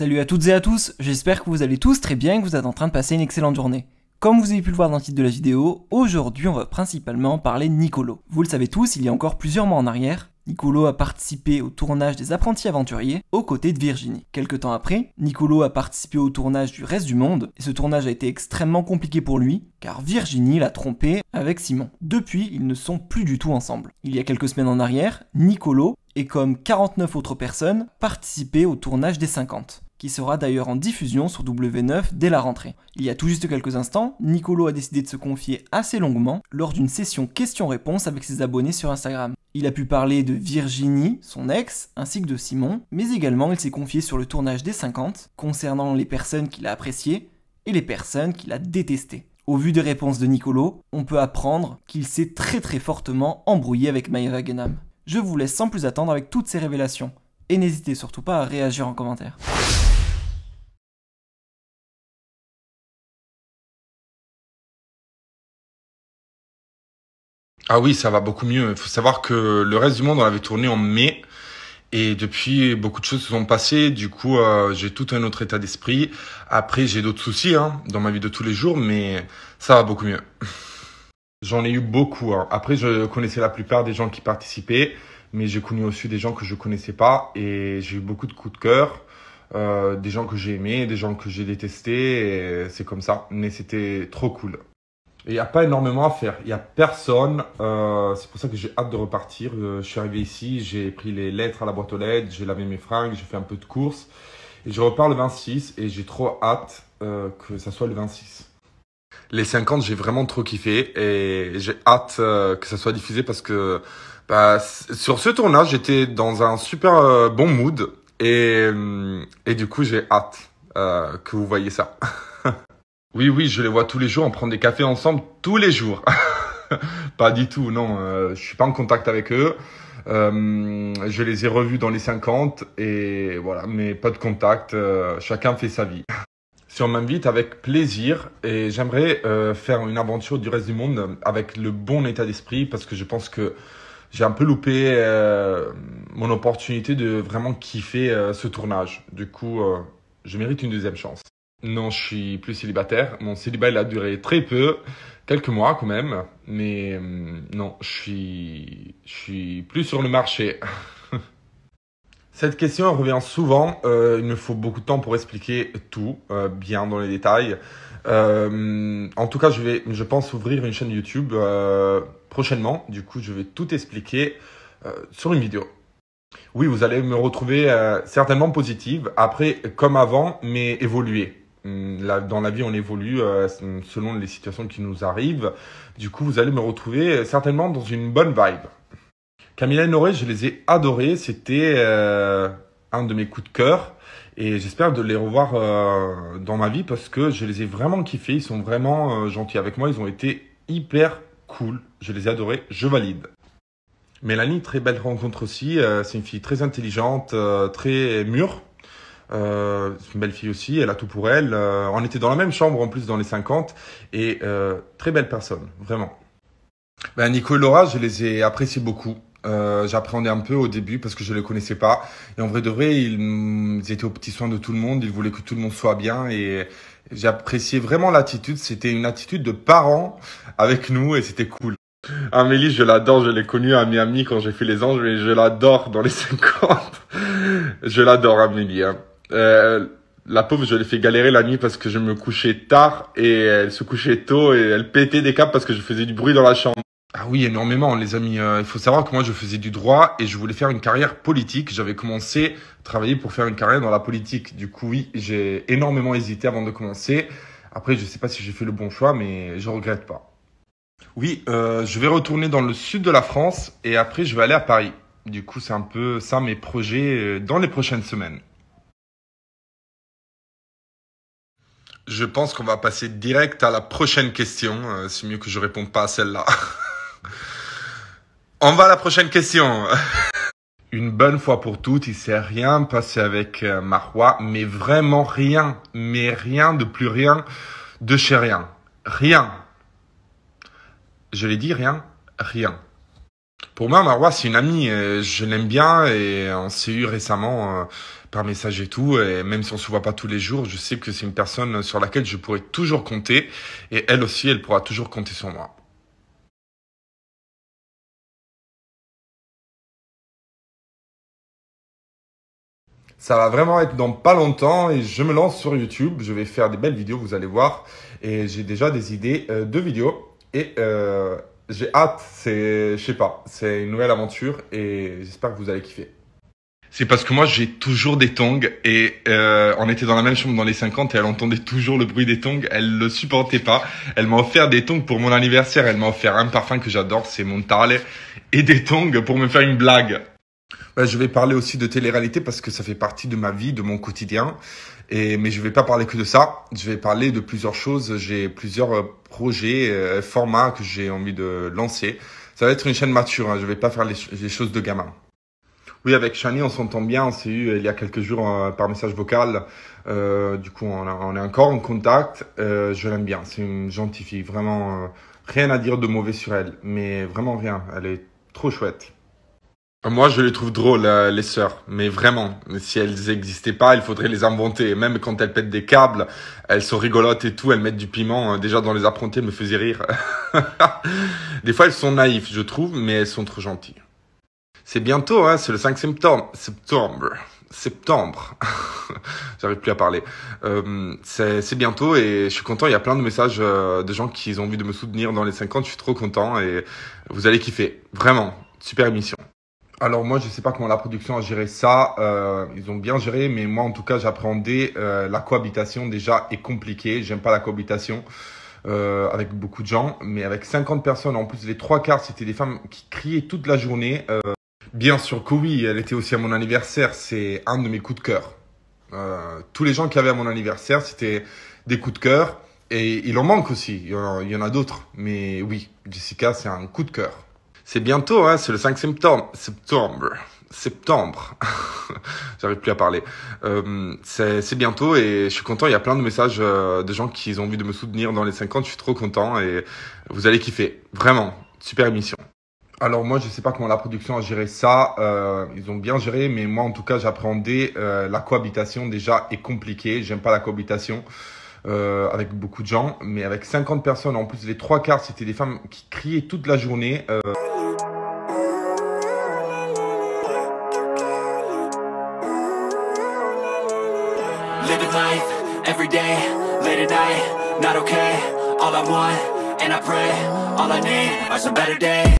Salut à toutes et à tous, j'espère que vous allez tous très bien et que vous êtes en train de passer une excellente journée. Comme vous avez pu le voir dans le titre de la vidéo, aujourd'hui on va principalement parler de Nicolo. Vous le savez tous, il y a encore plusieurs mois en arrière, Nicolo a participé au tournage des Apprentis Aventuriers aux côtés de Virginie. Quelques temps après, Nicolo a participé au tournage du Reste du Monde, et ce tournage a été extrêmement compliqué pour lui, car Virginie l'a trompé avec Simon. Depuis, ils ne sont plus du tout ensemble. Il y a quelques semaines en arrière, Nicolo, et comme 49 autres personnes, participé au tournage des 50, qui sera d'ailleurs en diffusion sur W9 dès la rentrée. Il y a tout juste quelques instants, Nicolo a décidé de se confier assez longuement lors d'une session questions-réponses avec ses abonnés sur Instagram. Il a pu parler de Virginie, son ex, ainsi que de Simon, mais également il s'est confié sur le tournage des 50, concernant les personnes qu'il a appréciées et les personnes qu'il a détestées. Au vu des réponses de Nicolo, on peut apprendre qu'il s'est très fortement embrouillé avec Maëva Guénam. Je vous laisse sans plus attendre avec toutes ces révélations, et n'hésitez surtout pas à réagir en commentaire. Ah oui, ça va beaucoup mieux. Il faut savoir que le Reste du Monde, on avait tourné en mai. Et depuis, beaucoup de choses se sont passées. Du coup, j'ai tout un autre état d'esprit. Après, j'ai d'autres soucis dans ma vie de tous les jours, mais ça va beaucoup mieux. J'en ai eu beaucoup. Après, je connaissais la plupart des gens qui participaient, mais j'ai connu aussi des gens que je connaissais pas. Et j'ai eu beaucoup de coups de cœur. Des gens que j'ai aimés, des gens que j'ai détestés. Et c'est comme ça. Mais c'était trop cool. Et il n'y a pas énormément à faire. Il n'y a personne. C'est pour ça que j'ai hâte de repartir. Je suis arrivé ici, j'ai pris les lettres à la boîte aux lettres, j'ai lavé mes fringues, j'ai fait un peu de courses. Et je repars le 26 et j'ai trop hâte que ça soit le 26. Les 50, j'ai vraiment trop kiffé et j'ai hâte que ça soit diffusé parce que sur ce tournage, j'étais dans un super bon mood et du coup, j'ai hâte que vous voyez ça. Oui, je les vois tous les jours, on prend des cafés ensemble tous les jours. Pas du tout, non, je suis pas en contact avec eux. Je les ai revus dans les 50 et voilà, mais pas de contact, chacun fait sa vie. Si on m'invite, avec plaisir, et j'aimerais faire une aventure du Reste du Monde avec le bon état d'esprit parce que je pense que j'ai un peu loupé mon opportunité de vraiment kiffer ce tournage. Du coup, je mérite une deuxième chance. Non, je suis plus célibataire. Mon célibat, il a duré très peu, quelques mois quand même. Mais non, je suis plus sur le marché. Cette question elle revient souvent. Il me faut beaucoup de temps pour expliquer tout, bien dans les détails. En tout cas, je pense ouvrir une chaîne YouTube prochainement. Du coup, je vais tout expliquer sur une vidéo. Oui, vous allez me retrouver certainement positive. Après, comme avant, mais évoluer. Dans la vie, on évolue selon les situations qui nous arrivent. Du coup, vous allez me retrouver certainement dans une bonne vibe. Camila et Noré, je les ai adorés. C'était un de mes coups de cœur. Et j'espère de les revoir dans ma vie parce que je les ai vraiment kiffés. Ils sont vraiment gentils avec moi. Ils ont été hyper cool. Je les ai adorés. Je valide. Mélanie, très belle rencontre aussi. C'est une fille très intelligente, très mûre. C'est une belle fille aussi, elle a tout pour elle. On était dans la même chambre en plus dans les 50 et très belle personne, vraiment. Nico et Laura, je les ai appréciés beaucoup. J'appréhendais un peu au début parce que je ne les connaissais pas. Et en vrai de vrai, ils étaient aux petits soins de tout le monde, ils voulaient que tout le monde soit bien et j'appréciais vraiment l'attitude. C'était une attitude de parents avec nous et c'était cool. Amélie, je l'adore, je l'ai connue à Miami quand j'ai fait les anges, mais je l'adore dans les 50. Je l'adore, Amélie. La pauvre, je l'ai fait galérer la nuit parce que je me couchais tard et elle se couchait tôt et elle pétait des câbles parce que je faisais du bruit dans la chambre. Ah oui, énormément, les amis. Il faut savoir que moi, je faisais du droit et je voulais faire une carrière politique. J'avais commencé à travailler pour faire une carrière dans la politique. Du coup, oui, j'ai énormément hésité avant de commencer. Après, je sais pas si j'ai fait le bon choix, mais je regrette pas. Oui, je vais retourner dans le sud de la France et après, je vais aller à Paris. Du coup, c'est un peu ça mes projets dans les prochaines semaines. Je pense qu'on va passer direct à la prochaine question. C'est mieux que je réponde pas à celle-là. On va à la prochaine question. Une bonne fois pour toutes, il s'est rien passé avec Marwa, mais vraiment rien. Mais rien de plus rien de chez rien. Rien. Je l'ai dit, rien. Rien. Pour moi, Marwa, c'est une amie. Je l'aime bien et on s'est eu récemment par message et tout. Et même si on se voit pas tous les jours, je sais que c'est une personne sur laquelle je pourrais toujours compter. Et elle aussi, elle pourra toujours compter sur moi. Ça va vraiment être dans pas longtemps et je me lance sur YouTube. Je vais faire des belles vidéos, vous allez voir. Et j'ai déjà des idées de vidéos. Et j'ai hâte, je sais pas, c'est une nouvelle aventure et j'espère que vous allez kiffer. C'est parce que moi j'ai toujours des tongs et on était dans la même chambre dans les 50 et elle entendait toujours le bruit des tongs. Elle le supportait pas. Elle m'a offert des tongs pour mon anniversaire. Elle m'a offert un parfum que j'adore, c'est Montale, et des tongs pour me faire une blague. Je vais parler aussi de télé-réalité parce que ça fait partie de ma vie, de mon quotidien. Mais je vais pas parler que de ça. Je vais parler de plusieurs choses. J'ai plusieurs projets, formats que j'ai envie de lancer. Ça va être une chaîne mature. Hein. Je vais pas faire les choses de gamin. Oui, avec Shani, on s'entend bien. On s'est eu il y a quelques jours par message vocal. Du coup, on est encore en contact. Je l'aime bien. C'est une gentille fille. Vraiment, rien à dire de mauvais sur elle. Mais vraiment rien. Elle est trop chouette. Moi, je les trouve drôles, les sœurs. Mais vraiment, si elles n'existaient pas, il faudrait les inventer. Même quand elles pètent des câbles, elles sont rigolotes et tout. Elles mettent du piment. Déjà, dans les apprentis, elles me faisaient rire. Des fois, elles sont naïves, je trouve, mais elles sont trop gentilles. C'est bientôt, hein, c'est le 5 septembre. J'arrive plus à parler. C'est bientôt et je suis content. Il y a plein de messages de gens qui ont envie de me soutenir dans les 50. Je suis trop content et vous allez kiffer. Vraiment, super émission. Alors moi, je sais pas comment la production a géré ça. Ils ont bien géré, mais moi, en tout cas, j'appréhendais la cohabitation déjà est compliquée. J'aime pas la cohabitation avec beaucoup de gens, mais avec 50 personnes, en plus les 3/4, c'était des femmes qui criaient toute la journée. Bien sûr que oui, elle était aussi à mon anniversaire. C'est un de mes coups de cœur. Tous les gens qui avaient à mon anniversaire, c'était des coups de cœur. Et il en manque aussi. Il y en a d'autres. Mais oui, Jessica, c'est un coup de cœur. C'est bientôt, hein, c'est le 5 septembre. J'arrive plus à parler. C'est bientôt et je suis content. Il y a plein de messages de gens qui ont envie de me soutenir dans les 50. Je suis trop content et vous allez kiffer. Vraiment, super émission. Alors moi, je sais pas comment la production a géré ça. Ils ont bien géré, mais moi, en tout cas, j'appréhendais la cohabitation déjà est compliquée. J'aime pas la cohabitation. Avec beaucoup de gens, mais avec 50 personnes, en plus les 3/4, c'était des femmes qui criaient toute la journée. Living life, every day, late at night, not okay. All I want, and I pray, all I need are some better days.